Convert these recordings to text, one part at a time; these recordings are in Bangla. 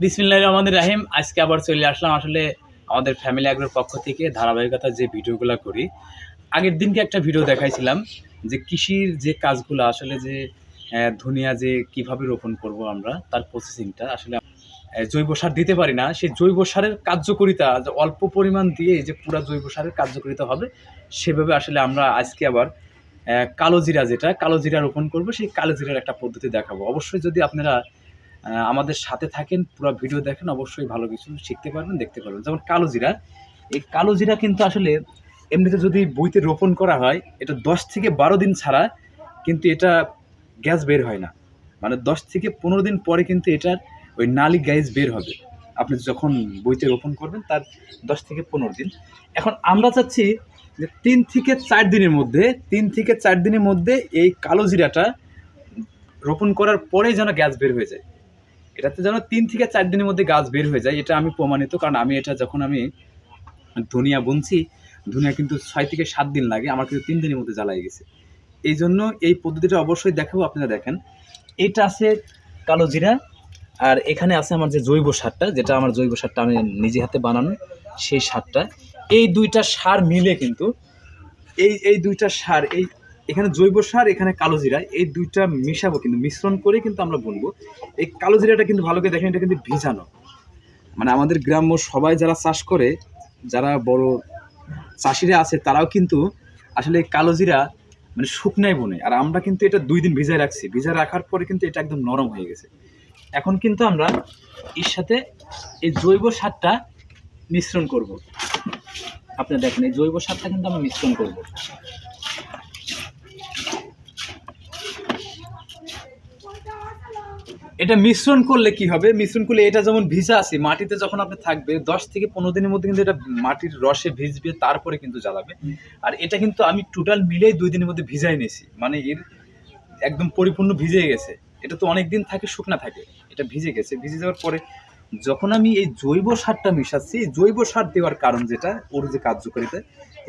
বিসমিল্লাহির রহমানির রহিম। আজকে আবার চলে আসলাম আসলে আমাদের ফ্যামিলি অ্যাগ্রোর পক্ষ থেকে ধারাবাহিকতা যে ভিডিওগুলো করি। আগের দিনকে একটা ভিডিও দেখাইছিলাম যে কৃষির যে কাজগুলো আসলে যে ধনিয়া যে কিভাবে রোপণ করব আমরা তার প্রসেসিংটা আসলে জৈব সার দিতে পারি না, সেই জৈব সারের কার্যকারিতা যে অল্প পরিমাণ দিয়ে যে পুরা জৈব সারের কার্যকারিতা হবে সেভাবে আসলে আমরা আজকে আবার কালো জিরা, যেটা কালো জিরা রোপণ করবো, সেই কালো জিরার একটা পদ্ধতি দেখাবো। অবশ্যই যদি আপনারা আমাদের সাথে থাকেন, পুরো ভিডিও দেখেন, অবশ্যই ভালো কিছু শিখতে পারবেন, দেখতে পারবেন। যেমন কালো জিরা, এই কালো জিরা কিন্তু আসলে এমনিতে যদি বইতে রোপণ করা হয়, এটা 10 থেকে 12 দিন ছাড়া কিন্তু এটা গ্যাস বের হয় না। মানে 10 থেকে 15 দিন পরে কিন্তু এটার ওই নালি গ্যাস বের হবে আপনি যখন বইতে রোপণ করবেন, তার 10 থেকে 15 দিন। এখন আমরা চাচ্ছি যে 3 থেকে 4 দিনের মধ্যে 3 থেকে 4 দিনের মধ্যে এই কালো জিরাটা রোপণ করার পরেই যেন গ্যাস বের হয়ে যায়। এটাতে যেন 3 থেকে 4 দিনের মধ্যে গাছ বের হয়ে যায়, এটা আমি প্রমাণিত। কারণ আমি এটা যখন আমি ধনিয়া বুনছি, ধনিয়া কিন্তু 6 থেকে 7 দিন লাগে, আমার কিন্তু 3 দিনের মধ্যে জ্বালাই গেছে। এই জন্য এই পদ্ধতিটা অবশ্যই দেখাবো, আপনারা দেখেন। এটা আছে কালো জিরা, আর এখানে আছে আমার যে জৈব সারটা, যেটা আমার জৈব সারটা আমি নিজে হাতে বানানো, সেই সারটা। এই দুইটা সার মিলে কিন্তু এই দুইটা সার, এখানে জৈব সার, এখানে কালো জিরা, এই দুইটা মিশাবো, কিন্তু মিশ্রণ করে কিন্তু আমরা বুনবো। এই কালো জিরাটা কিন্তু ভালো করে দেখেন, এটা কিন্তু ভিজানো। মানে আমাদের গ্রাম্য সবাই যারা চাষ করে, যারা বড় চাষিরা আছে, তারাও কিন্তু আসলে কালো জিরা মানে শুকনায় বোনে। আর আমরা কিন্তু এটা 2 দিন ভিজায় রাখছি, ভিজায় রাখার পরে কিন্তু এটা একদম নরম হয়ে গেছে। এখন কিন্তু আমরা এর সাথে এই জৈব সারটা মিশ্রণ করব। আপনারা দেখেন, এই জৈব সারটা কিন্তু আমরা মিশ্রণ করব। এটা মিশ্রণ করলে কি হবে, মিশ্রণ করলে এটা যেমন ভিজা আছে মাটিতে, যখন আপনি থাকবে 10 থেকে 15 দিনের মধ্যে কিন্তু এটা মাটির রসে ভিজবে, তারপরে কিন্তু জ্বালাবে। আর এটা কিন্তু আমি টোটাল মিলেই 2 দিনের মধ্যে ভিজাই নিয়েছি, মানে এর একদম পরিপূর্ণ ভিজে গেছে। এটা তো অনেক দিন থাকে, শুকনা থাকে, এটা ভিজে গেছে। ভিজে যাওয়ার পরে যখন আমি এই জৈব সারটা মিশাচ্ছি, এই জৈব সার দেওয়ার কারণ যেটা, ওর যে কার্যকারিতা,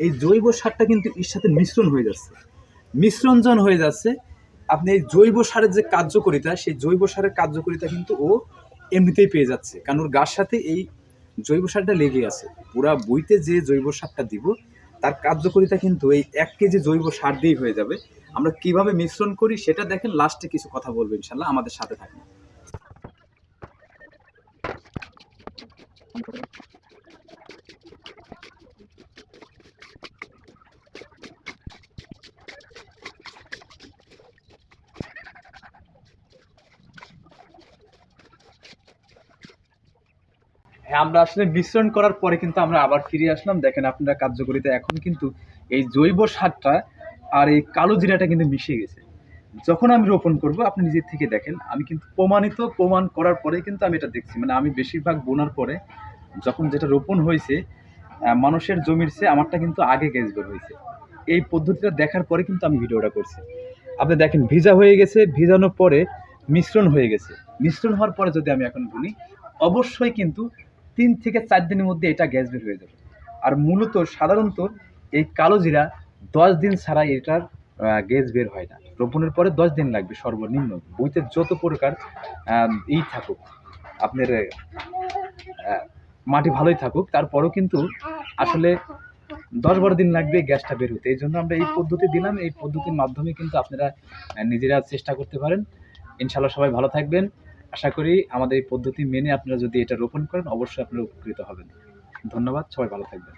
এই জৈব সারটা কিন্তু এর সাথে মিশ্রণ হয়ে যাচ্ছে। মিশ্রণ হয়ে যাচ্ছে, আপনি এই জৈব সারের যে কার্যকারিতা, সেই জৈব সারের কার্যকারিতা কিন্তু ও এমনিতেই পেয়ে যাচ্ছে, কারণ ওর গার সাথে এই জৈব সারটা লেগে আছে। পুরা বইতে যে জৈব সারটা দিব, তার কার্যকারিতা কিন্তু এই 1 কেজি জৈব সার দিয়েই হয়ে যাবে। আমরা কিভাবে মিশ্রণ করি সেটা দেখেন, লাস্টে কিছু কথা বলবো ইনশাল্লাহ, আমাদের সাথে থাকুন। হ্যাঁ, আমরা আসলে মিশ্রণ করার পরে কিন্তু আমরা আবার ফিরে আসলাম। দেখেন আপনারা কার্যকারিতা, এখন কিন্তু এই জৈব সারটা আর এই কালো জিরাটা কিন্তু মিশে গেছে। যখন আমি রোপণ করব, আপনি নিজের থেকে দেখেন, আমি কিন্তু প্রমাণ করার পরে কিন্তু আমি এটা দেখছি। মানে আমি বেশিরভাগ বোনার পরে যখন যেটা রোপণ হয়েছে, মানুষের জমির চেয়ে আমারটা কিন্তু আগে গ্যাস বের হয়েছে। এই পদ্ধতিটা দেখার পরে কিন্তু আমি ভিডিওটা করছি। আপনি দেখেন, ভিজা হয়ে গেছে, ভিজানোর পরে মিশ্রণ হয়ে গেছে। মিশ্রণ হওয়ার পরে যদি আমি এখন বলি, অবশ্যই কিন্তু 3 থেকে 4 দিনের মধ্যে এটা গ্যাস বের হয়ে যাবে। আর মূলত সাধারণত এই কালো জিরা 10 দিন ছাড়া এটার গ্যাস বের হয় না। রোপণের পরে 10 দিন লাগবে সর্বনিম্ন, বইতে যত প্রকার থাকুক, আপনার মাটি ভালোই থাকুক, তারপরেও কিন্তু আসলে 10-12 দিন লাগবে গ্যাসটা বের হতে। এই জন্য আমরা এই পদ্ধতি দিলাম। এই পদ্ধতির মাধ্যমে কিন্তু আপনারা নিজেরা চেষ্টা করতে পারেন। ইনশাল্লাহ সবাই ভালো থাকবেন। আশা করি আমাদের এই পদ্ধতি মেনে আপনারা যদি এটা রোপণ করেন, অবশ্যই আপনারা উপকৃত হবেন। ধন্যবাদ, সবাই ভালো থাকবেন।